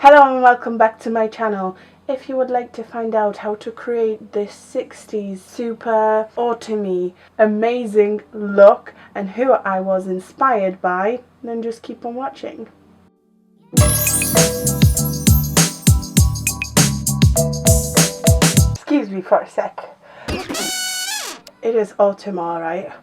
Hello and welcome back to my channel. If you would like to find out how to create this 60s super autumny amazing look and who I was inspired by, then just keep on watching. Excuse me for a sec. It is autumn, alright.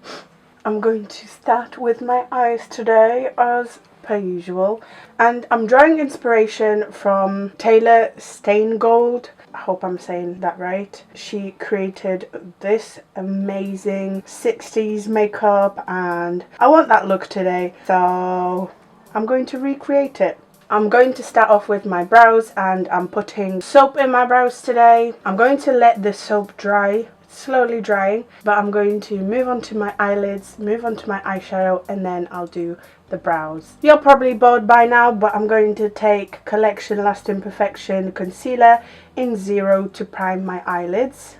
I'm going to start with my eyes today as per usual, and I'm drawing inspiration from Taylor Steingold. I hope I'm saying that right. She created this amazing 60s makeup and I want that look today, so I'm going to recreate it. I'm going to start off with my brows and I'm putting soap in my brows today. I'm going to let the soap dry. Slowly drying, but I'm going to move on to my eyelids, move on to my eyeshadow, and then I'll do the brows. You're probably bored by now, but I'm going to take Collection Lasting Perfection Concealer in 0 to prime my eyelids.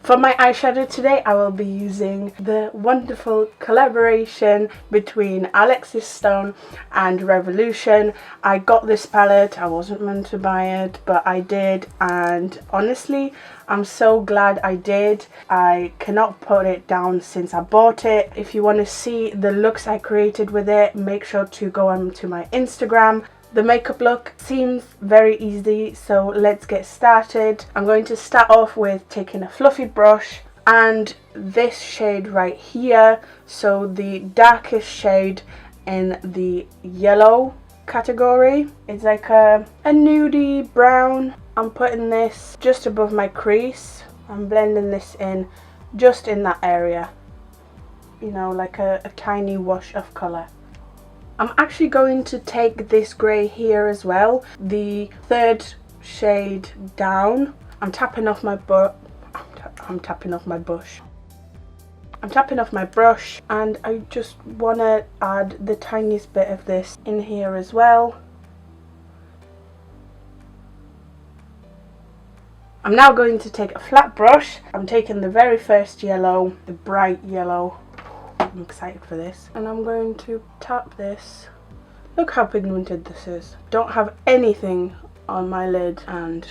For my eyeshadow today, I will be using the wonderful collaboration between Alexis Stone and Revolution. I got this palette. I wasn't meant to buy it, but I did, and honestly, I'm so glad I did. I cannot put it down since I bought it. If you want to see the looks I created with it, make sure to go on to my Instagram. The makeup look seems very easy, so let's get started. I'm going to start off with taking a fluffy brush and this shade right here, so the darkest shade in the yellow category. It's like a nudie brown. I'm putting this just above my crease. I'm blending this in just in that area, you know, like a tiny wash of colour. I'm actually going to take this grey here as well, the third shade down. I'm tapping off my I'm tapping off my brush. I'm tapping off my brush, and I just want to add the tiniest bit of this in here as well. I'm now going to take a flat brush. I'm taking the very first yellow, the bright yellow. I'm excited for this, and I'm going to tap this. Look how pigmented this is. Don't have anything on my lid and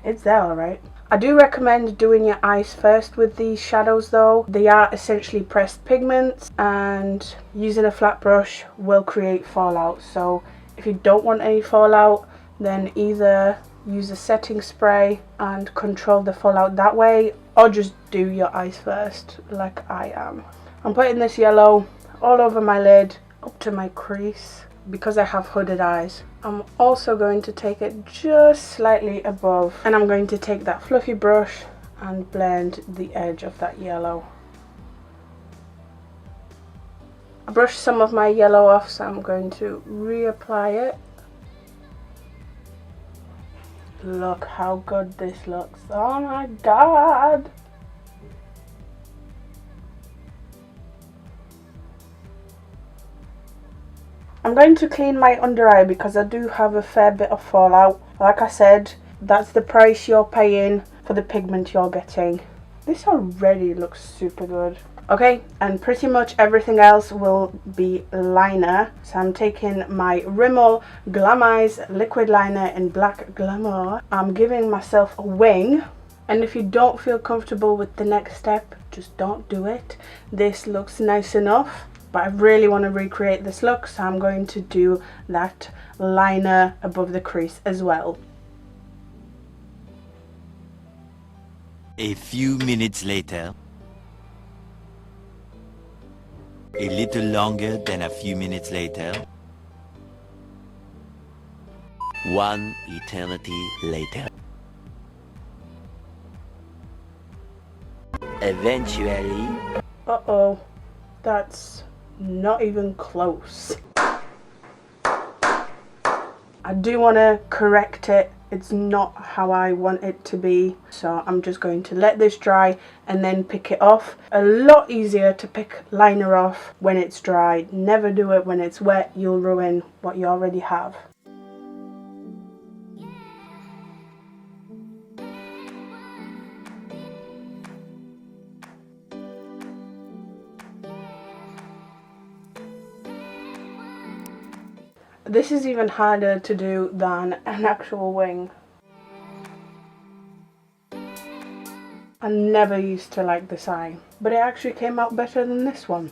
it's there alright. I do recommend doing your eyes first with these shadows though. They are essentially pressed pigments and using a flat brush will create fallout, so if you don't want any fallout, then either use a setting spray and control the fallout that way, or just do your eyes first like I am. I'm putting this yellow all over my lid up to my crease because I have hooded eyes. I'm also going to take it just slightly above, and I'm going to take that fluffy brush and blend the edge of that yellow. I brushed some of my yellow off, so I'm going to reapply it. Look how good this looks. Oh my god! I'm going to clean my under eye because I do have a fair bit of fallout. Like I said, that's the price you're paying for the pigment you're getting. This already looks super good. Okay, and pretty much everything else will be liner. So I'm taking my Rimmel Glam Eyes liquid liner in Black Glamour. I'm giving myself a wing, and if you don't feel comfortable with the next step, just don't do it. This looks nice enough, but I really want to recreate this look, so I'm going to do that liner above the crease as well. A few minutes later. A little longer than a few minutes later. One eternity later. Eventually. Uh-oh, that's not even close. I do want to correct it. It's not how I want it to be, so I'm just going to let this dry and then pick it off. A lot easier to pick liner off when it's dry. Never do it when it's wet. You'll ruin what you already have. This is even harder to do than an actual wing. I never used to like this eye, but it actually came out better than this one.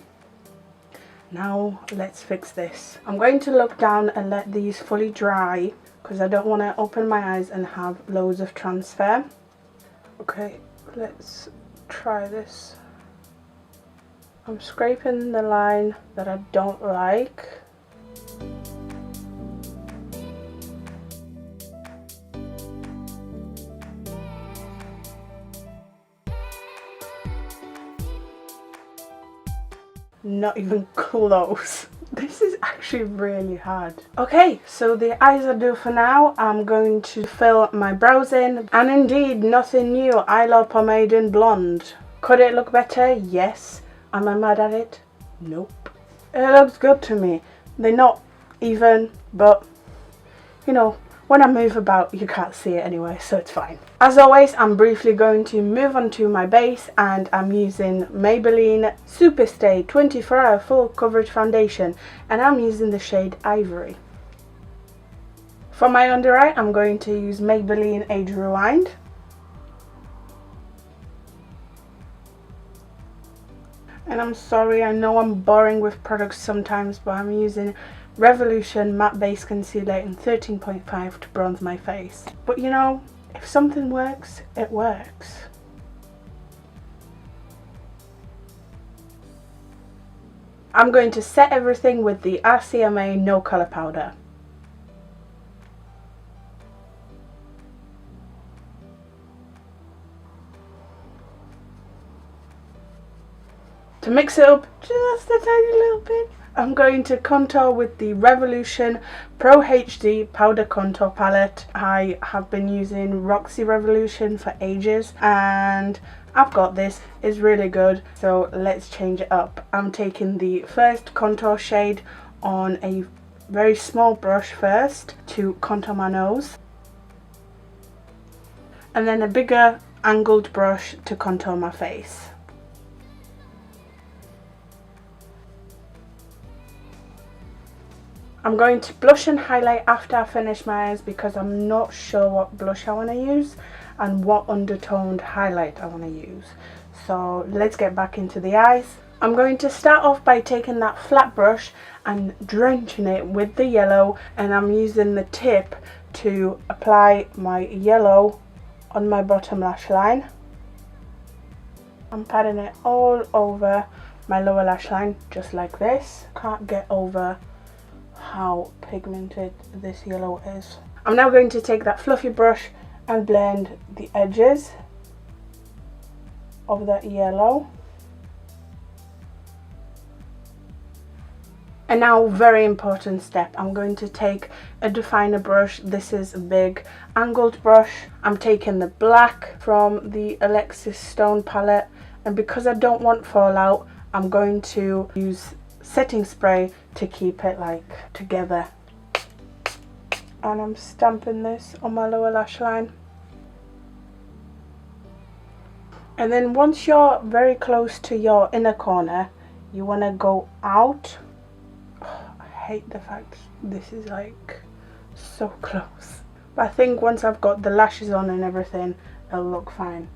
Now let's fix this. I'm going to look down and let these fully dry because I don't want to open my eyes and have loads of transfer. Okay, let's try this. I'm scraping the line that I don't like. Not even close. This is actually really hard. Okay, so the eyes are due for now. I'm going to fill my brows in. And indeed, nothing new. Eyeliner pomade in blonde. Could it look better? Yes. Am I mad at it? Nope. It looks good to me. They're not even, but you know, when I move about you can't see it anyway, so it's fine. As always, I'm briefly going to move on to my base, and I'm using Maybelline Superstay 24-Hour Full Coverage Foundation, and I'm using the shade Ivory. For my under eye, I'm going to use Maybelline Age Rewind. And I'm sorry, I know I'm boring with products sometimes, but I'm using Revolution Matte Base Concealer in 13.5 to bronze my face. But you know, if something works, it works. I'm going to set everything with the RCMA No Colour Powder. To mix it up just a tiny little bit, I'm going to contour with the Revolution Pro HD Powder Contour Palette. I have been using Roxy Revolution for ages and I've got this. It's really good, so let's change it up. I'm taking the first contour shade on a very small brush first to contour my nose, and then a bigger angled brush to contour my face. I'm going to blush and highlight after I finish my eyes because I'm not sure what blush I want to use and what undertoned highlight I want to use. So let's get back into the eyes. I'm going to start off by taking that flat brush and drenching it with the yellow, and I'm using the tip to apply my yellow on my bottom lash line. I'm patting it all over my lower lash line just like this. Can't get over how pigmented this yellow is. I'm now going to take that fluffy brush and blend the edges of that yellow. And now, very important step, I'm going to take a definer brush. This is a big angled brush. I'm taking the black from the Alexis Stone palette, and because I don't want fallout, I'm going to use setting spray to keep it like together, and I'm stamping this on my lower lash line. And then once you're very close to your inner corner, you want to go out. I hate the fact this is like so close, but I think once I've got the lashes on and everything, it'll look fine.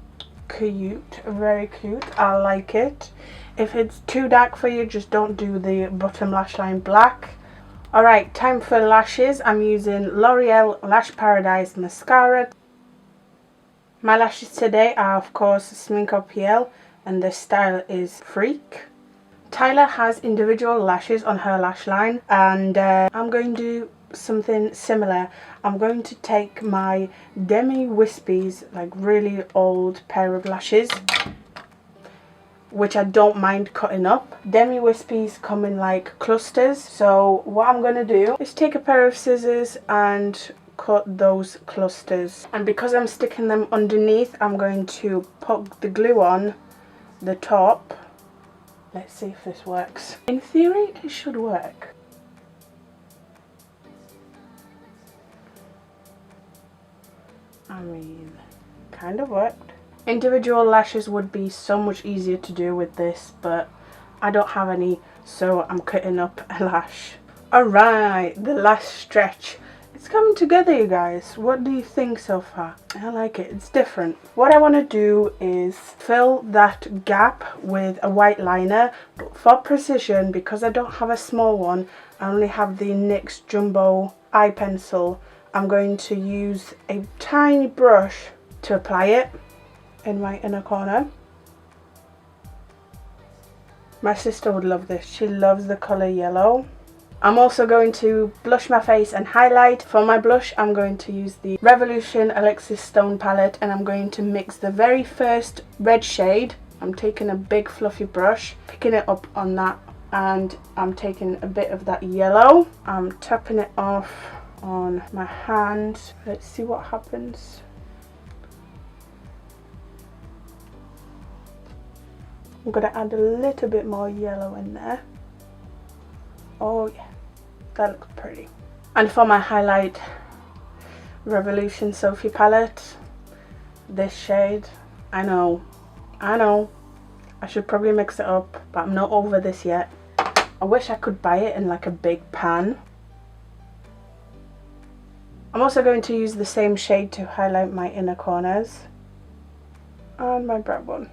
Cute, very cute. I like it. If it's too dark for you, just don't do the bottom lash line black. Alright, time for lashes. I'm using L'Oreal Lash Paradise Mascara. My lashes today are of course Smink PL, and the style is Freak. Tyler has individual lashes on her lash line, and I'm going to do something similar. I'm going to take my Demi Wispies, like really old pair of lashes, which I don't mind cutting up. Demi Wispies come in like clusters, so what I'm going to do is take a pair of scissors and cut those clusters. And because I'm sticking them underneath, I'm going to put the glue on the top. Let's see if this works. In theory, it should work. I mean, kind of worked. Individual lashes would be so much easier to do with this, but I don't have any, so I'm cutting up a lash. Alright, the last stretch. It's coming together, you guys. What do you think so far? I like it. It's different. What I want to do is fill that gap with a white liner. But for precision, because I don't have a small one, I only have the NYX Jumbo eye pencil. I'm going to use a tiny brush to apply it in my inner corner. My sister would love this. She loves the colour yellow. I'm also going to blush my face and highlight. For my blush, I'm going to use the Revolution Alexis Stone palette, and I'm going to mix the very first red shade. I'm taking a big fluffy brush, picking it up on that, and I'm taking a bit of that yellow. I'm tapping it off on my hand. Let's see what happens. I'm going to add a little bit more yellow in there. Oh yeah, that looks pretty. And for my highlight, Revolution Sophie palette, this shade. I know, I should probably mix it up, but I'm not over this yet. I wish I could buy it in like a big pan. I'm also going to use the same shade to highlight my inner corners and my brow bone.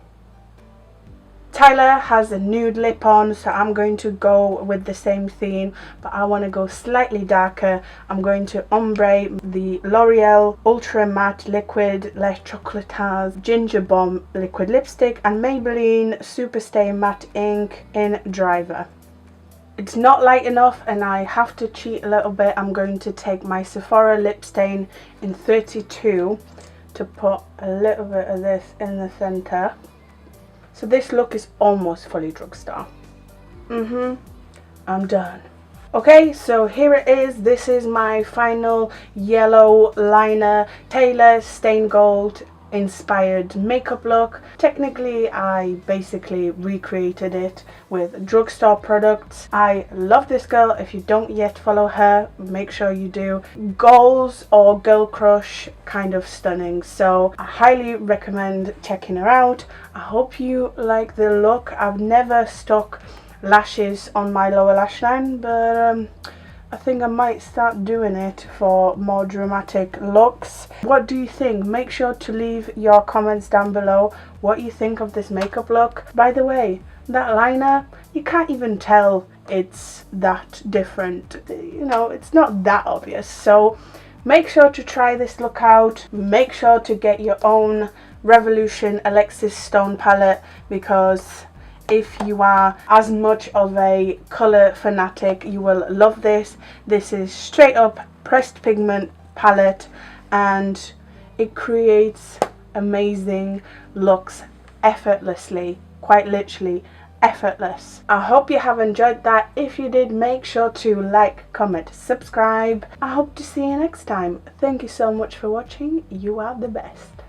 Tyler has a nude lip on, so I'm going to go with the same theme, but I want to go slightly darker. I'm going to ombre the L'Oreal Ultra Matte Liquid Les Chocolats Ginger Bomb Liquid Lipstick and Maybelline Superstay Matte Ink in Driver. It's not light enough and I have to cheat a little bit. I'm going to take my Sephora lip stain in 32 to put a little bit of this in the center. So this look is almost fully drugstore. I'm done. Okay, so here it is. This is my final yellow liner Taylor Steingold inspired makeup look. Technically, I basically recreated it with drugstore products. I love this girl. If you don't yet follow her, make sure you do. Goals or girl crush, kind of stunning. So I highly recommend checking her out. I hope you like the look. I've never stuck lashes on my lower lash line, but I think I might start doing it for more dramatic looks. What do you think? Make sure to leave your comments down below what you think of this makeup look. By the way, that liner, you can't even tell it's that different. You know, it's not that obvious. So make sure to try this look out. Make sure to get your own Revolution Alexis Stone palette, because if you are as much of a colour fanatic, you will love this. This is straight up pressed pigment palette and it creates amazing looks effortlessly, quite literally effortless. I hope you have enjoyed that. If you did, make sure to like, comment, subscribe. I hope to see you next time. Thank you so much for watching. You are the best.